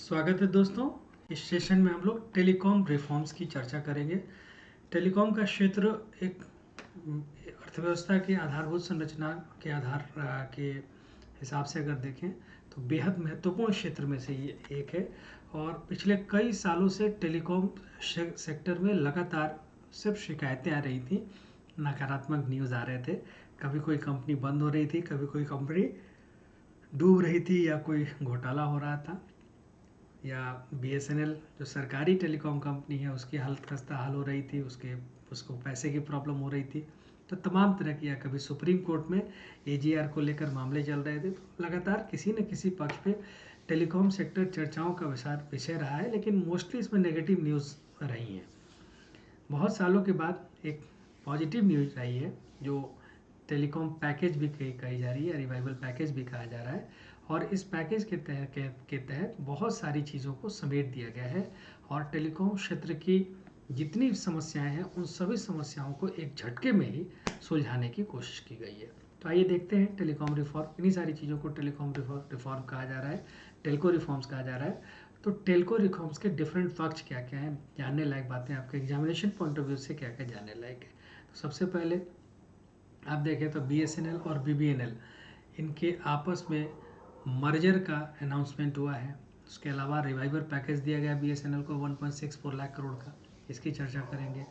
स्वागत है दोस्तों। इस सेशन में हम लोग टेलीकॉम रिफॉर्म्स की चर्चा करेंगे। टेलीकॉम का क्षेत्र एक अर्थव्यवस्था की आधारभूत संरचना के के हिसाब से अगर देखें तो बेहद महत्वपूर्ण क्षेत्र में से ये एक है। और पिछले कई सालों से टेलीकॉम सेक्टर में लगातार सिर्फ शिकायतें आ रही थी, नकारात्मक न्यूज़ आ रहे थे। कभी कोई कंपनी बंद हो रही थी, कभी कोई कंपनी डूब रही थी, या कोई घोटाला हो रहा था, या बीएसएनएल जो सरकारी टेलीकॉम कंपनी है उसकी हालत खस्ता हाल हो रही थी, उसको पैसे की प्रॉब्लम हो रही थी। तो तमाम तरह की, या कभी सुप्रीम कोर्ट में एजीआर को लेकर मामले चल रहे थे। तो लगातार किसी न किसी पक्ष पे टेलीकॉम सेक्टर चर्चाओं का विषय रहा है, लेकिन मोस्टली इसमें नेगेटिव न्यूज़ रही हैं। बहुत सालों के बाद एक पॉजिटिव न्यूज़ आई है, जो टेलीकॉम पैकेज भी कही जा रही है, रिवाइवल पैकेज भी कहा जा रहा है। और इस पैकेज के तहत बहुत सारी चीज़ों को समेट दिया गया है, और टेलीकॉम क्षेत्र की जितनी समस्याएं हैं उन सभी समस्याओं को एक झटके में ही सुलझाने की कोशिश की गई है। तो आइए देखते हैं टेलीकॉम रिफॉर्म। इन्हीं सारी चीज़ों को टेलीकॉम रिफॉर्म कहा जा रहा है, टेलको रिफॉर्म्स कहा जा रहा है। तो टेलको रिफॉर्म्स के डिफरेंट पक्ष क्या क्या हैं, जानने लायक बातें, आपके एग्जामिनेशन पॉइंट ऑफ व्यू से क्या क्या जानने लायक है। तो सबसे पहले आप देखें तो बीएसएनएल और बीबीएनएल, इनके आपस में मर्जर का अनाउंसमेंट हुआ है। उसके अलावा रिवाइवर पैकेज दिया गया बीएसएनएल को 1.64 लाख करोड़ का, इसकी चर्चा करेंगे।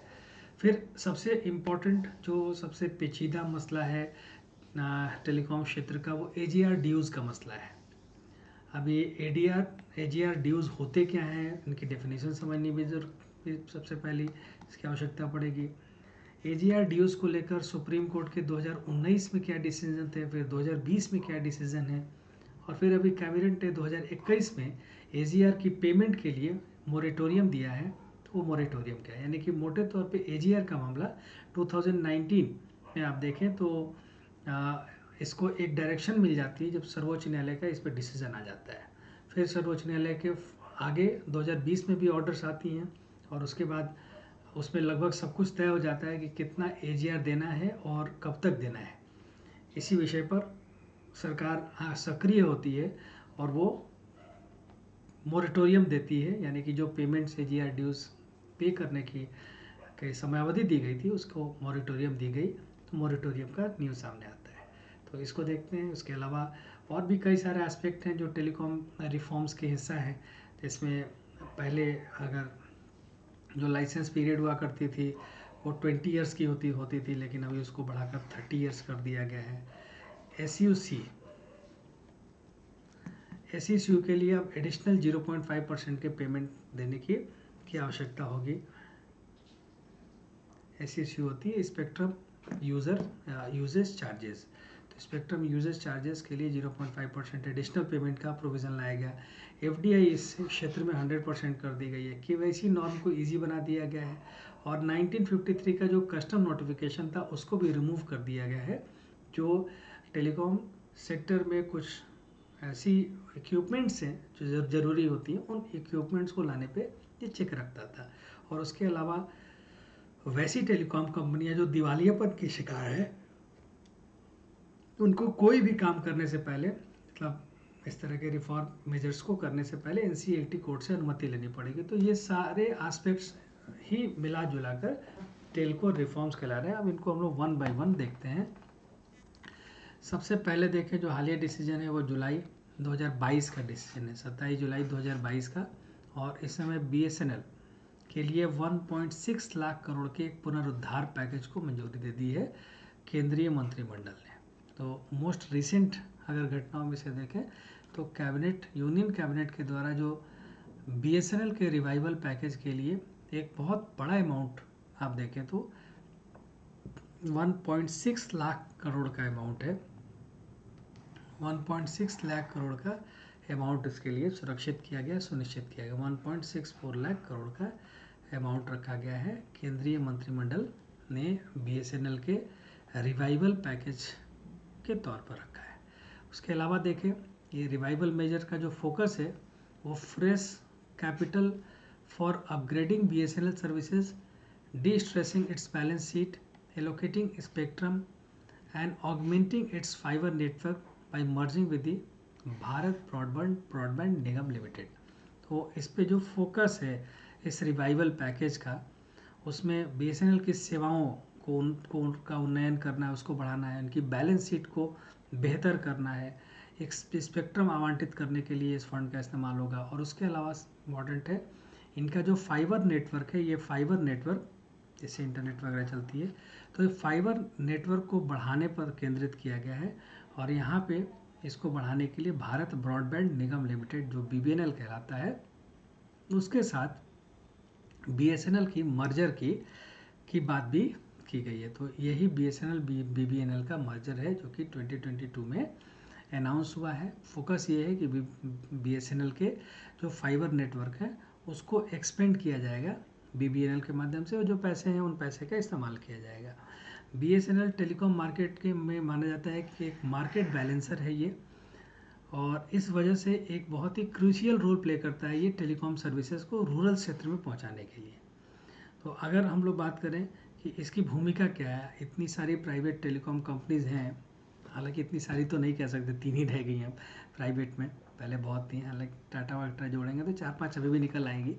फिर सबसे इम्पोर्टेंट, जो सबसे पेचीदा मसला है टेलीकॉम क्षेत्र का, वो एजीआर ड्यूज़ का मसला है। अभी एजीआर ड्यूज़ होते क्या हैं, इनकी डेफिनेशन समझनी भी सबसे पहली इसकी आवश्यकता पड़ेगी। एजीआर ड्यूज़ को लेकर सुप्रीम कोर्ट के 2019 में क्या डिसीजन थे, फिर 2020 में क्या डिसीजन है, और फिर अभी कैबिनेट ने 2021 में एजीआर की पेमेंट के लिए मोरेटोरियम दिया है। तो वो मोरेटोरियम क्या है, यानी कि मोटे तौर पे एजीआर का मामला 2019 में आप देखें तो इसको एक डायरेक्शन मिल जाती है जब सर्वोच्च न्यायालय का इस पर डिसीजन आ जाता है। फिर सर्वोच्च न्यायालय के आगे 2020 में भी ऑर्डर्स आती हैं, और उसके बाद उसमें लगभग सब कुछ तय हो जाता है कि कितना एजीआर देना है और कब तक देना है। इसी विषय पर सरकार सक्रिय होती है, और वो मोरेटोरियम देती है, यानी कि जो पेमेंट्स एजीआर ड्यूज़ पे करने की समयावधि दी गई थी उसको मोरेटोरियम दी गई। तो मोरेटोरियम का न्यूज़ सामने आता है, तो इसको देखते हैं। उसके अलावा और भी कई सारे एस्पेक्ट हैं जो टेलीकॉम रिफॉर्म्स के हिस्सा हैं, जिसमें पहले अगर जो लाइसेंस पीरियड हुआ करती थी वो 20 ईयर्स की होती थी, लेकिन अभी उसको बढ़ाकर 30 ईयर्स कर दिया गया है। एस के लिए अब एडिशनल 0.5% के पेमेंट देने की आवश्यकता होगी। एस होती है स्पेक्ट्रम यूजेज चार्जेस। तो स्पेक्ट्रम यूजेज चार्जेस के लिए 0.5% एडिशनल पेमेंट का प्रोविज़न लाया गया। एफडीआई इस क्षेत्र में 100% कर दी गई है। केवाईसी नॉर्म को इजी बना दिया गया है, और 1953 का जो कस्टम नोटिफिकेशन था उसको भी रिमूव कर दिया गया है, जो टेलीकॉम सेक्टर में कुछ ऐसी इक्विपमेंट्स हैं जो ज़रूरी होती हैं, उन इक्विपमेंट्स को लाने पे ये चेक रखता था। और उसके अलावा वैसी टेलीकॉम कंपनियां जो दिवालियापन की शिकार है, उनको कोई भी काम करने से पहले, मतलब इस तरह के रिफॉर्म मेजर्स को करने से पहले एनसीएलटी कोर्ट से अनुमति लेनी पड़ेगी। तो ये सारे एस्पेक्ट्स ही मिला जुला कर टेलको रिफॉर्म्स कहला रहे हैं। अब इनको हम लोग वन बाय वन देखते हैं। सबसे पहले देखें, जो हालिया डिसीजन है वो जुलाई 2022 का डिसीजन है, 27 जुलाई 2022 का। और इस समय बीएसएनएल के लिए 1.6 लाख करोड़ के एक पुनरुद्धार पैकेज को मंजूरी दे दी है केंद्रीय मंत्रिमंडल ने। तो मोस्ट रिसेंट अगर घटनाओं में से देखें तो यूनियन कैबिनेट के द्वारा जो बीएसएनएल के रिवाइवल पैकेज के लिए एक बहुत बड़ा अमाउंट आप देखें तो 1.6 लाख करोड़ का अमाउंट है। 1.6 लाख करोड़ का अमाउंट इसके लिए सुरक्षित किया गया, सुनिश्चित किया गया। 1.64 लाख करोड़ का अमाउंट रखा गया है, केंद्रीय मंत्रिमंडल ने बीएसएनएल के रिवाइवल पैकेज के तौर पर रखा है। उसके अलावा देखें, ये रिवाइवल मेजर का जो फोकस है वो fresh capital for upgrading BSNL services, destressing its balance sheet, allocating spectrum and augmenting its fibre network by merging with the Bharat broadband Nigam limited. तो इस पे जो फोकस है इस रिवाइवल पैकेज का, उसमें बीएसएनएल की सेवाओं को उनका उन्नयन करना है, उसको बढ़ाना है, उनकी बैलेंस शीट को बेहतर करना है, एक स्पेक्ट्रम आवंटित करने के लिए इस फंड का इस्तेमाल होगा। और उसके अलावा इम्पॉर्टेंट है इनका जो फाइबर नेटवर्क है, ये फाइबर नेटवर्क जैसे इंटरनेट वगैरह चलती है, तो ये फाइबर नेटवर्क को बढ़ाने पर केंद्रित किया गया है। और यहाँ पे इसको बढ़ाने के लिए भारत ब्रॉडबैंड निगम लिमिटेड जो बीबीएनएल कहलाता है, उसके साथ बीएसएनएल की मर्जर की बात भी की गई है। तो यही बीएसएनएल बीबीएनएल का मर्जर है जो कि 2022 में अनाउंस हुआ है। फोकस ये है कि बीएसएनएल के जो फाइबर नेटवर्क है उसको एक्सपेंड किया जाएगा बीबीएनएल के माध्यम से, और जो पैसे हैं उन पैसे का इस्तेमाल किया जाएगा। बीएसएनएल टेलीकॉम मार्केट के में माना जाता है कि एक मार्केट बैलेंसर है ये, और इस वजह से एक बहुत ही क्रूशियल रोल प्ले करता है ये टेलीकॉम सर्विसेज को रूरल क्षेत्र में पहुंचाने के लिए। तो अगर हम लोग बात करें कि इसकी भूमिका क्या है, इतनी सारी प्राइवेट टेलीकॉम कंपनीज हैं, हालांकि इतनी सारी तो नहीं कह सकते, 3 ही रह गई हैं प्राइवेट में, पहले बहुत थी, हालांकि टाटा वाटा जोड़ेंगे तो 4-5 अभी भी निकल आएंगी।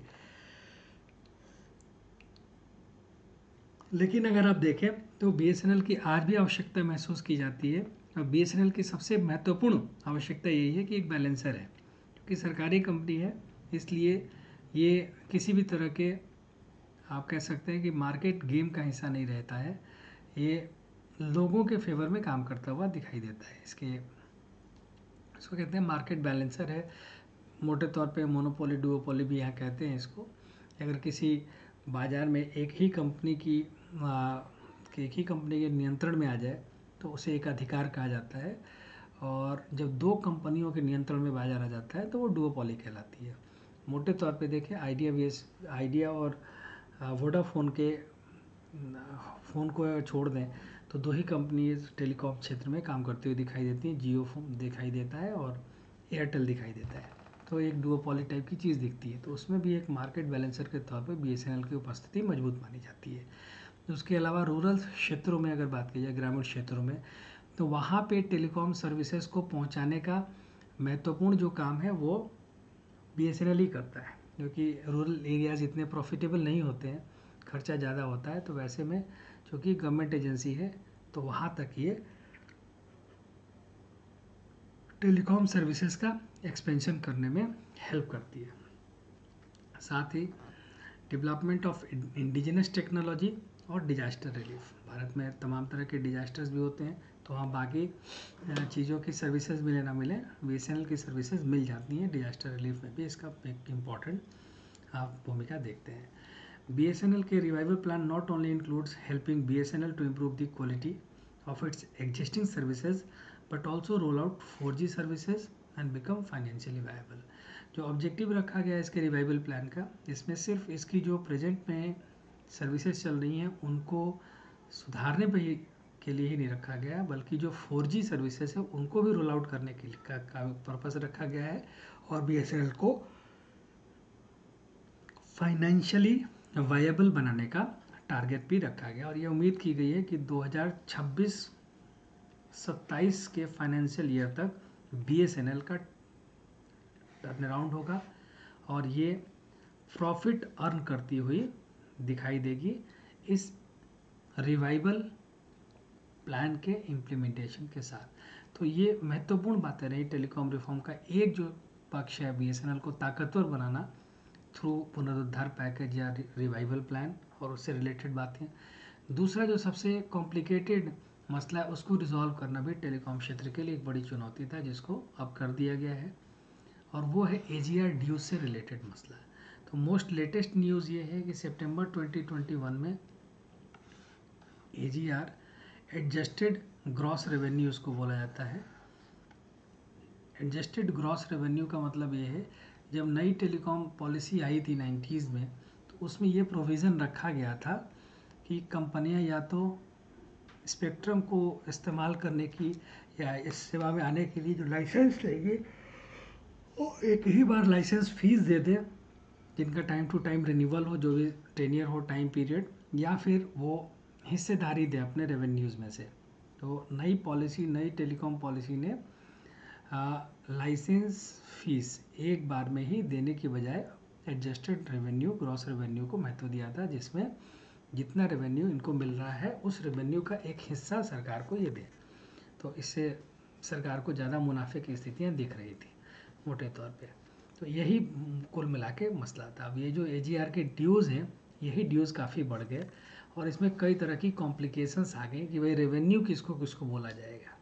लेकिन अगर आप देखें तो बीएसएनएल की आज भी आवश्यकता महसूस की जाती है, और बीएसएनएल की सबसे महत्वपूर्ण आवश्यकता यही है कि एक बैलेंसर है, क्योंकि सरकारी कंपनी है, इसलिए ये किसी भी तरह के आप कह सकते हैं कि मार्केट गेम का हिस्सा नहीं रहता है, ये लोगों के फेवर में काम करता हुआ दिखाई देता है। इसको कहते हैं मार्केट बैलेंसर है, मोटे तौर पे मोनोपोली डुओपोली भी यहाँ कहते हैं इसको। अगर किसी बाज़ार में एक ही कंपनी के नियंत्रण में आ जाए तो उसे एक अधिकार कहा जाता है, और जब 2 कंपनियों के नियंत्रण में बाजार आ जाता है तो वो डुओपोली कहलाती है। मोटे तौर पे देखें आइडिया और वोडाफोन के फ़ोन को छोड़ दें तो 2 ही कंपनी टेलीकॉम क्षेत्र में काम करती हुई दिखाई देती हैं, जियो फोन दिखाई देता है और एयरटेल दिखाई देता है, तो एक डुओपोली टाइप की चीज़ दिखती है। तो उसमें भी एक मार्केट बैलेंसर के तौर पे बीएसएनएल की उपस्थिति मजबूत मानी जाती है। उसके अलावा रूरल क्षेत्रों में अगर बात की जाए, ग्रामीण क्षेत्रों में, तो वहाँ पे टेलीकॉम सर्विसेज को पहुँचाने का महत्वपूर्ण जो काम है वो बीएसएनएल ही करता है, क्योंकि रूरल एरियाज़ इतने प्रॉफिटेबल नहीं होते हैं, खर्चा ज़्यादा होता है, तो वैसे में चूँकि गवर्नमेंट एजेंसी है तो वहाँ तक ये टेलीकॉम सर्विसेज का एक्सपेंशन करने में हेल्प करती है। साथ ही डेवलपमेंट ऑफ इंडिजिनस टेक्नोलॉजी और डिजास्टर रिलीफ, भारत में तमाम तरह के डिजास्टर्स भी होते हैं, तो वहाँ बाकी चीज़ों की सर्विसेज मिले ना मिले, बीएसएनएल की सर्विसेज मिल जाती हैं। डिजास्टर रिलीफ में भी इसका एक इम्पॉर्टेंट आप भूमिका देखते हैं। बीएसएनएल के revival plan not only includes helping BSNL to improve the quality of its existing services but also roll out 4G services and become financially viable. जो ऑब्जेक्टिव रखा गया है इसके रिवाइवल प्लान का, इसमें सिर्फ इसकी जो प्रेजेंट में सर्विसेज चल रही हैं उनको सुधारने के लिए ही नहीं रखा गया, बल्कि जो 4G सर्विसेज है उनको भी रोल आउट करने के लिए का पर्पस रखा गया है, और बीएसएनएल को फाइनेंशियली वायबल बनाने का टारगेट भी रखा गया। और ये उम्मीद की गई है कि 2026-27 के फाइनेंशियल ईयर तक बीएसएनएल का टर्न अराउंड होगा और ये प्रॉफिट अर्न करती हुई दिखाई देगी इस रिवाइवल प्लान के इम्प्लीमेंटेशन के साथ। तो ये महत्वपूर्ण बातें रही टेलीकॉम रिफॉर्म का। एक जो पक्ष है बीएसएनएल को ताकतवर बनाना थ्रू पुनरुद्धार पैकेज या रिवाइवल प्लान और उससे रिलेटेड बातें। दूसरा जो सबसे कॉम्प्लिकेटेड मसला है उसको रिजॉल्व करना भी टेलीकॉम क्षेत्र के लिए एक बड़ी चुनौती था, जिसको अब कर दिया गया है, और वो है एजीआर ड्यूज से रिलेटेड मसला। तो मोस्ट लेटेस्ट न्यूज़ ये है कि सितंबर 2021 में एजीआर एडजस्टेड ग्रॉस रेवेन्यू उसको बोला जाता है। एडजस्टेड ग्रॉस रेवेन्यू का मतलब ये है, जब नई टेलीकॉम पॉलिसी आई थी 90s में, तो उसमें ये प्रोविज़न रखा गया था कि कंपनियां या तो स्पेक्ट्रम को इस्तेमाल करने की या इस सेवा में आने के लिए जो लाइसेंस लेंगे वो एक ही बार लाइसेंस फीस दे दें, जिनका टाइम टू टाइम रिन्यूअल हो, जो भी टेनियर हो टाइम पीरियड, या फिर वो हिस्सेदारी दें अपने रेवेन्यूज़ में से। तो नई टेलीकॉम पॉलिसी ने लाइसेंस फीस एक बार में ही देने की बजाय एडजस्टेड रेवेन्यू, ग्रॉस रेवेन्यू को महत्व दिया था, जिसमें जितना रेवेन्यू इनको मिल रहा है उस रेवेन्यू का एक हिस्सा सरकार को ये दे। तो इससे सरकार को ज़्यादा मुनाफे की स्थितियाँ दिख रही थी मोटे तौर पे। तो यही कुल मिला के मसला था। अब ये जो AGR के ड्यूज़ हैं, यही ड्यूज़ काफ़ी बढ़ गए और इसमें कई तरह की कॉम्प्लिकेशंस आ गई कि भाई रेवेन्यू किसको किसको बोला जाएगा,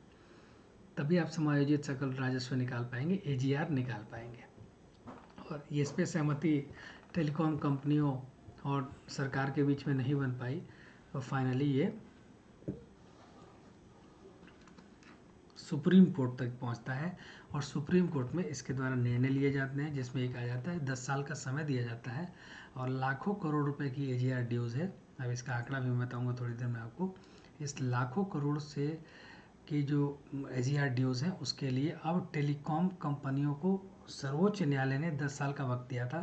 तभी आप समायोजित सकल राजस्व निकाल पाएंगे, AGR निकाल पाएंगे। और ये इस पे सहमति टेलीकॉम कंपनियों और सरकार के बीच में नहीं बन पाई और फाइनली ये सुप्रीम कोर्ट तक पहुंचता है और सुप्रीम कोर्ट में इसके द्वारा निर्णय लिए जाते हैं, जिसमें एक आ जाता है 10 साल का समय दिया जाता है और लाखों करोड़ रुपए की AGR ड्यूज़ है। अब इसका आंकड़ा भी मैं बताऊंगा थोड़ी देर में आपको। इस लाखों करोड़ से की जो AGR ड्यूज़ हैं उसके लिए अब टेलीकॉम कंपनियों को सर्वोच्च न्यायालय ने 10 साल का वक्त दिया था।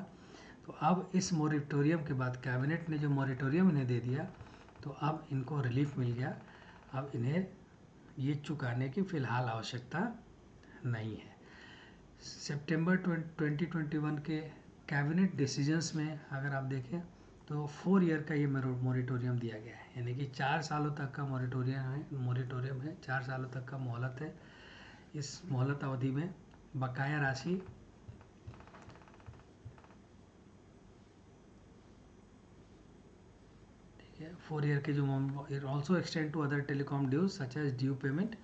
तो अब इस मॉरिटोरियम के बाद कैबिनेट ने जो मॉरिटोरियम इन्हें दे दिया, तो अब इनको रिलीफ मिल गया। अब इन्हें ये चुकाने की फ़िलहाल आवश्यकता नहीं है। सितंबर 2021 के कैबिनेट डिसीजंस में अगर आप देखें तो 4 ईयर का ये मॉरिटोरियम दिया गया है, यानी कि 4 सालों तक का मॉरिटोरियम है, 4 सालों तक का मोहलत है। इस मोहलत अवधि में बकाया राशि ठीक है 4 ईयर के जो it also extend to other telecom dues such as due payment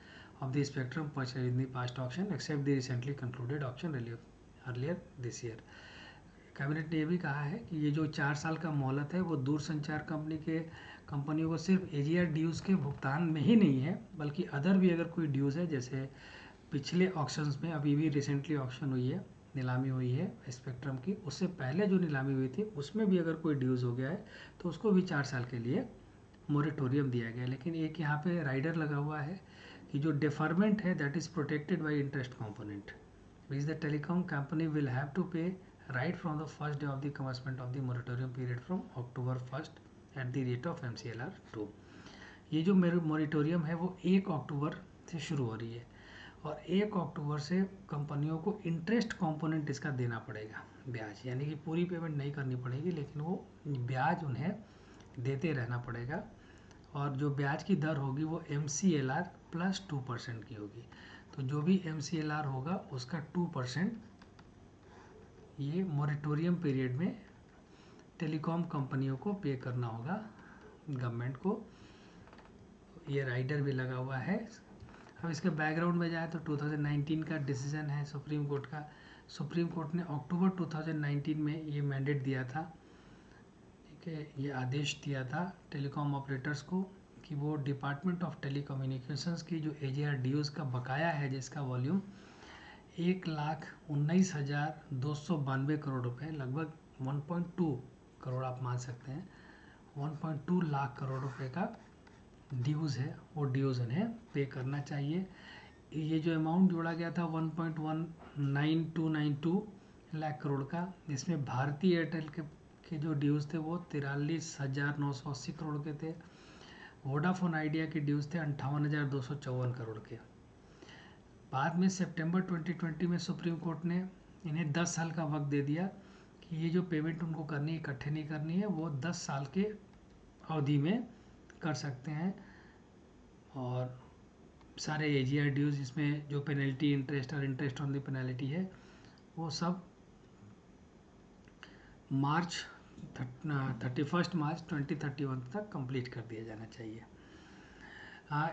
of the spectrum purchased in the past auction except the recently concluded auction earlier this year। Cabinet ने ये भी कहा है कि ये जो 4 साल का मोहलत है वो दूरसंचार कंपनियों को सिर्फ AGR ड्यूज़ के भुगतान में ही नहीं है, बल्कि अदर भी अगर कोई ड्यूज़ है, जैसे पिछले ऑक्शंस में अभी भी रिसेंटली ऑक्शन हुई है, नीलामी हुई है स्पेक्ट्रम की, उससे पहले जो नीलामी हुई थी उसमें भी अगर कोई ड्यूज़ हो गया है तो उसको भी 4 साल के लिए मोरेटोरियम दिया गया। लेकिन एक यहाँ पे राइडर लगा हुआ है कि जो डिफरमेंट है that is protected by interest component, which the telecom company will have to pay right from the first day of the commencement of the moratorium period from October 1 at the rate of MCLR 2। ये जो मेरे moratorium है वो 1 अक्टूबर से शुरू हो रही है और 1 अक्टूबर से कंपनियों को इंटरेस्ट कंपोनेंट इसका देना पड़ेगा, ब्याज, यानी कि पूरी पेमेंट नहीं करनी पड़ेगी लेकिन वो ब्याज उन्हें देते रहना पड़ेगा। और जो ब्याज की दर होगी वो MCLR प्लस 2% की होगी। तो जो भी MCLR होगा उसका 2% ये मोरेटोरियम पीरियड में टेलीकॉम कंपनियों को पे करना होगा गवर्नमेंट को। ये राइडर भी लगा हुआ है। अब इसके बैकग्राउंड में जाए तो 2019 का डिसीजन है सुप्रीम कोर्ट का। सुप्रीम कोर्ट ने अक्टूबर 2019 में ये मैंडेट दिया था, ठीक है, ये आदेश दिया था टेलीकॉम ऑपरेटर्स को कि वो डिपार्टमेंट ऑफ टेलीकम्युनिकेशंस की जो AGR ड्यूज़ का बकाया है, जिसका वॉल्यूम 1,19,292 करोड़ रुपए, लगभग 1.2 करोड़ आप मान सकते हैं, 1.2 लाख करोड़ रुपए का ड्यूज़ है, वो ड्यूज़ उन्हें पे करना चाहिए। ये जो अमाउंट जोड़ा गया था 1.19292 लाख करोड़ का, इसमें भारतीय एयरटेल के जो ड्यूज़ थे वो 43,980 करोड़ के थे। वोडाफोन आइडिया के ड्यूज़ थे 58,254 करोड़ के। बाद में सितंबर 2020 में सुप्रीम कोर्ट ने इन्हें 10 साल का वक्त दे दिया कि ये जो पेमेंट उनको करनी है, इकट्ठे नहीं करनी है, वो 10 साल के अवधि में कर सकते हैं। और सारे AGR ड्यूज़, जिसमें जो पेनल्टी इंटरेस्ट और इंटरेस्ट ऑन द पेनल्टी है, वो सब 31 मार्च 2031 तक कंप्लीट कर दिया जाना चाहिए।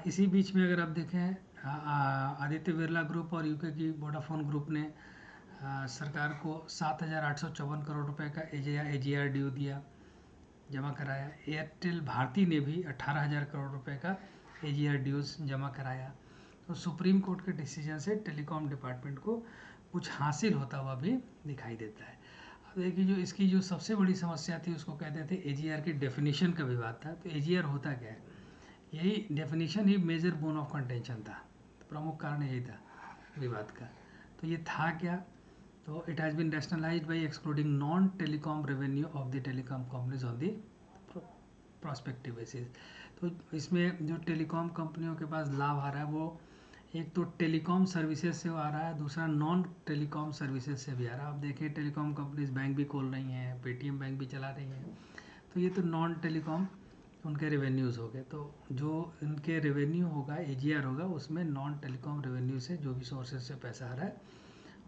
इसी बीच में अगर आप देखें आदित्य बिरला ग्रुप और UK की वोडाफोन ग्रुप ने सरकार को 7,854 करोड़ रुपए का AGR ड्यू दिया, जमा कराया। एयरटेल भारती ने भी 18,000 करोड़ रुपए का AGR ड्यूज जमा कराया। तो सुप्रीम कोर्ट के डिसीजन से टेलीकॉम डिपार्टमेंट को कुछ हासिल होता हुआ भी दिखाई देता है। अब देखिए, जो इसकी जो सबसे बड़ी समस्या थी उसको कहते थे AGR की डेफिनेशन का विवाद था। तो AGR होता क्या है, यही डेफिनेशन ही मेजर बोन ऑफ कंटेंशन था, तो प्रमुख कारण यही था विवाद का। तो ये था क्या, तो it has been rationalised by excluding non telecom revenue of the telecom companies on the prospective basis. तो इसमें जो टेलीकॉम कंपनियों के पास लाभ आ रहा है वो एक तो टेलीकॉम सर्विसेज से आ रहा है, दूसरा नॉन टेलीकॉम सर्विसेज से भी आ रहा है। आप देखें टेलीकॉम कंपनीज बैंक भी खोल रही हैं, पेटीएम बैंक भी चला रही हैं, तो ये तो नॉन टेलीकॉम उनके रेवेन्यूज़ हो गए। तो जो इनके रेवेन्यू होगा, एजीआर होगा, उसमें नॉन टेलीकॉम रेवेन्यू से जो भी सोर्सेज से पैसा आ रहा है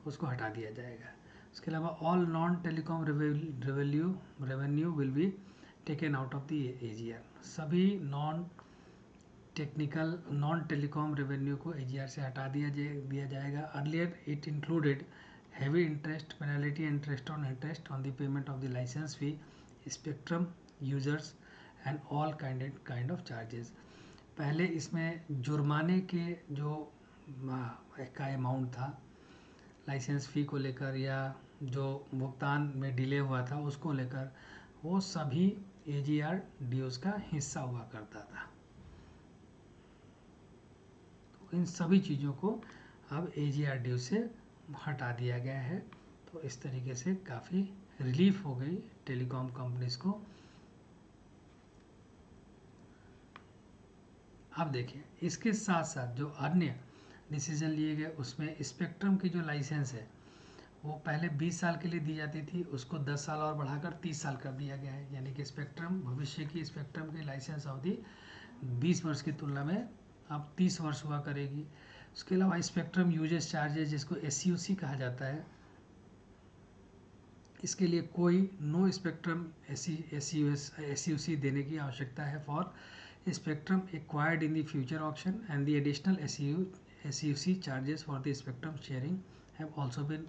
उसको हटा दिया जाएगा। उसके अलावा all non telecom revenue will be taken out of the AGR. सभी नॉन टेलीकॉम रेवेन्यू को एजीआर से हटा दिया जाएगा। Earlier it included heavy interest penalty, interest on the payment of the licence fee, spectrum users and all kind of charges. पहले इसमें जुर्माने के जो का अमाउंट था लाइसेंस फ़ी को लेकर या जो भुगतान में डिले हुआ था उसको लेकर, वो सभी एजीआर ड्यूज़ का हिस्सा हुआ करता था। तो इन सभी चीज़ों को अब एजीआर ड्यू से हटा दिया गया है। तो इस तरीके से काफ़ी रिलीफ हो गई टेलीकॉम कंपनीज को। अब देखिए इसके साथ साथ जो अन्य डिसीजन लिए गए उसमें स्पेक्ट्रम की जो लाइसेंस है वो पहले 20 साल के लिए दी जाती थी, उसको 10 साल और बढ़ाकर 30 साल कर दिया गया है। यानी कि स्पेक्ट्रम भविष्य की स्पेक्ट्रम की लाइसेंस अवधि 20 वर्ष की तुलना में अब 30 वर्ष हुआ करेगी। उसके अलावा स्पेक्ट्रम यूजेस चार्जेस, जिसको एसयूसी कहा जाता है, इसके लिए कोई नो स्पेक्ट्रम एसयूसी देने की आवश्यकता है for spectrum acquired in the future auction, and the additional SUC charges for the spectrum sharing have also been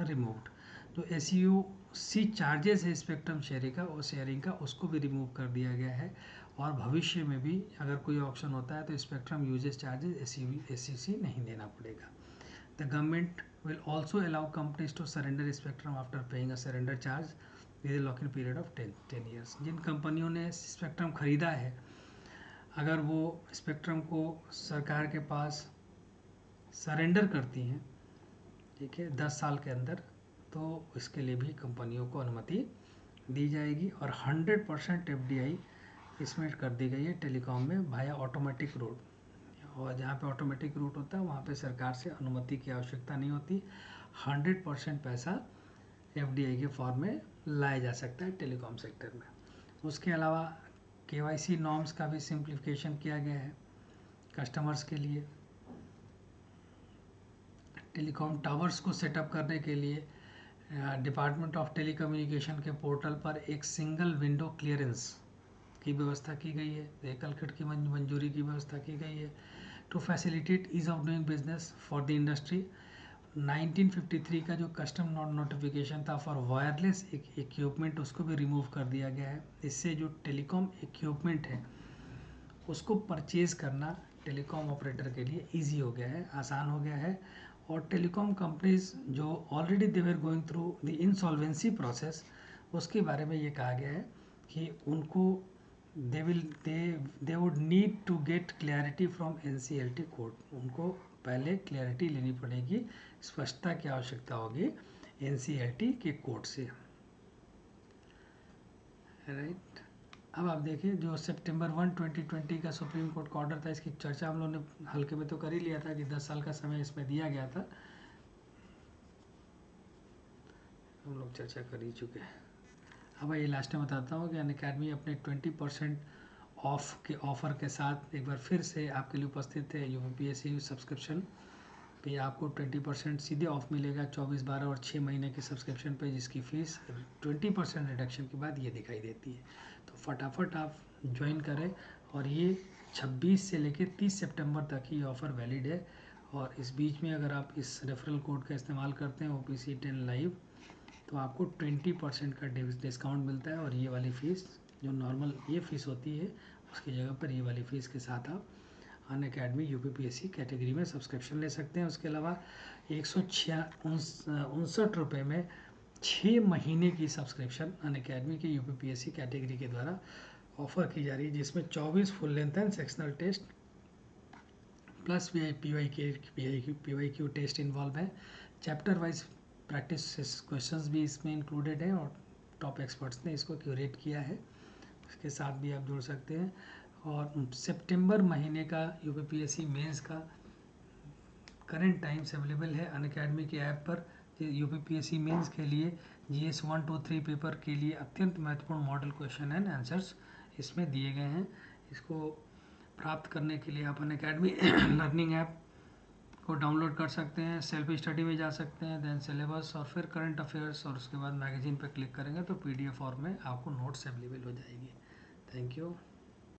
removed. जो एसयूसी चार्जेस है स्पेक्ट्रम शेयरिंग का उसको भी रिमूव कर दिया गया है। और भविष्य में भी अगर कोई ऑप्शन होता है तो स्पेक्ट्रम यूजेस चार्जेस एसयूसी नहीं देना पड़ेगा। The government will also allow companies to surrender spectrum after paying a surrender charge with a lock-in period of 10 years। जिन कंपनियों ने स्पेक्ट्रम खरीदा है, अगर वो स्पेक्ट्रम को सरकार के पास सरेंडर करती हैं, ठीक है, 10 साल के अंदर, तो इसके लिए भी कंपनियों को अनुमति दी जाएगी। और 100% एफडीआई इसमें कर दी गई है टेलीकॉम में भाया ऑटोमेटिक रूट। और जहाँ पे ऑटोमेटिक रूट होता है वहाँ पे सरकार से अनुमति की आवश्यकता नहीं होती। 100% पैसा एफडीआई के फॉर्म में लाया जा सकता है टेलीकॉम सेक्टर में। उसके अलावा केवाईसी नॉर्म्स का भी सिंप्लीफिकेशन किया गया है कस्टमर्स के लिए। टेलीकॉम टावर्स को सेटअप करने के लिए डिपार्टमेंट ऑफ टेलीकम्युनिकेशन के पोर्टल पर एक सिंगल विंडो क्लियरेंस की व्यवस्था की गई है, एकल खिड़की मंजूरी की व्यवस्था की गई है। To facilitate ease of doing business for the industry, 1953 का जो कस्टम नोटिफिकेशन था फॉर वायरलेस इक्विपमेंट उसको भी रिमूव कर दिया गया है। इससे जो टेलीकॉम इक्विपमेंट है उसको परचेज़ करना टेलीकॉम ऑपरेटर के लिए इजी हो गया है, आसान हो गया है। और टेलीकॉम कंपनीज जो already they were going through the insolvency process, उसके बारे में ये कहा गया है कि उनको they would need to get clarity from NCLT code. उनको पहले क्लैरिटी लेनी पड़ेगी, स्पष्टता की आवश्यकता होगी NCLT के कोड से, राइट। अब आप देखिए जो सितंबर 1, 2020 का सुप्रीम कोर्ट का ऑर्डर था, इसकी चर्चा हम लोगों ने हल्के में तो कर ही लिया था कि 10 साल का समय इसमें दिया गया था, हम लोग चर्चा कर ही चुके हैं। अब ये लास्ट में बताता हूँ कि अनअकैडमी अपने 20% ऑफ के ऑफ़र के साथ एक बार फिर से आपके लिए उपस्थित है। यूपीएससी सब्सक्रिप्शन पे आपको 20% सीधे ऑफ मिलेगा 24, 12 और 6 महीने के सब्सक्रिप्शन पे, जिसकी फ़ीस 20% रिडक्शन के बाद ये दिखाई देती है। तो फटाफट आप ज्वाइन करें। और ये 26 से लेकर 30 सितंबर तक ही ऑफ़र वैलिड है। और इस बीच में अगर आप इस रेफरल कोड का इस्तेमाल करते हैं OPC10 लाइव, तो आपको 20% का डिस्काउंट मिलता है। और ये वाली फ़ीस जो नॉर्मल ये फ़ीस होती है उसकी जगह पर ये वाली फ़ीस के साथ आप अनअकैडमी UPPSC कैटेगरी में सब्सक्रिप्शन ले सकते हैं। उसके अलावा 169 रुपये में 6 महीने की सब्सक्रिप्शन अनअकैडमी के UPPSC कैटेगरी के द्वारा ऑफ़र की जा रही है, जिसमें 24 full length and sectional test plus PYQ test involve है। चैप्टर वाइज प्रैक्टिस क्वेश्चंस भी इसमें इंक्लूडेड है और टॉप एक्सपर्ट्स ने इसको क्यूरेट किया है, इसके साथ भी आप जुड़ सकते हैं। और सितंबर महीने का UPPSC मेंस का करंट टाइम्स अवेलेबल है अनअकैडमी के ऐप पर। यूपीपीएससी मेंस के लिए जीएस 1, 2, 3 पेपर के लिए अत्यंत महत्वपूर्ण मॉडल क्वेश्चन एंड आंसर्स इसमें दिए गए हैं। इसको प्राप्त करने के लिए आप अनअकैडमी लर्निंग ऐप को डाउनलोड कर सकते हैं, सेल्फ स्टडी में जा सकते हैं, देन सिलेबस और फिर करंट अफेयर्स और उसके बाद मैगजीन पर क्लिक करेंगे तो पीडीएफ फॉर्म में आपको नोट्स अवेलेबल हो जाएगी। Thank you.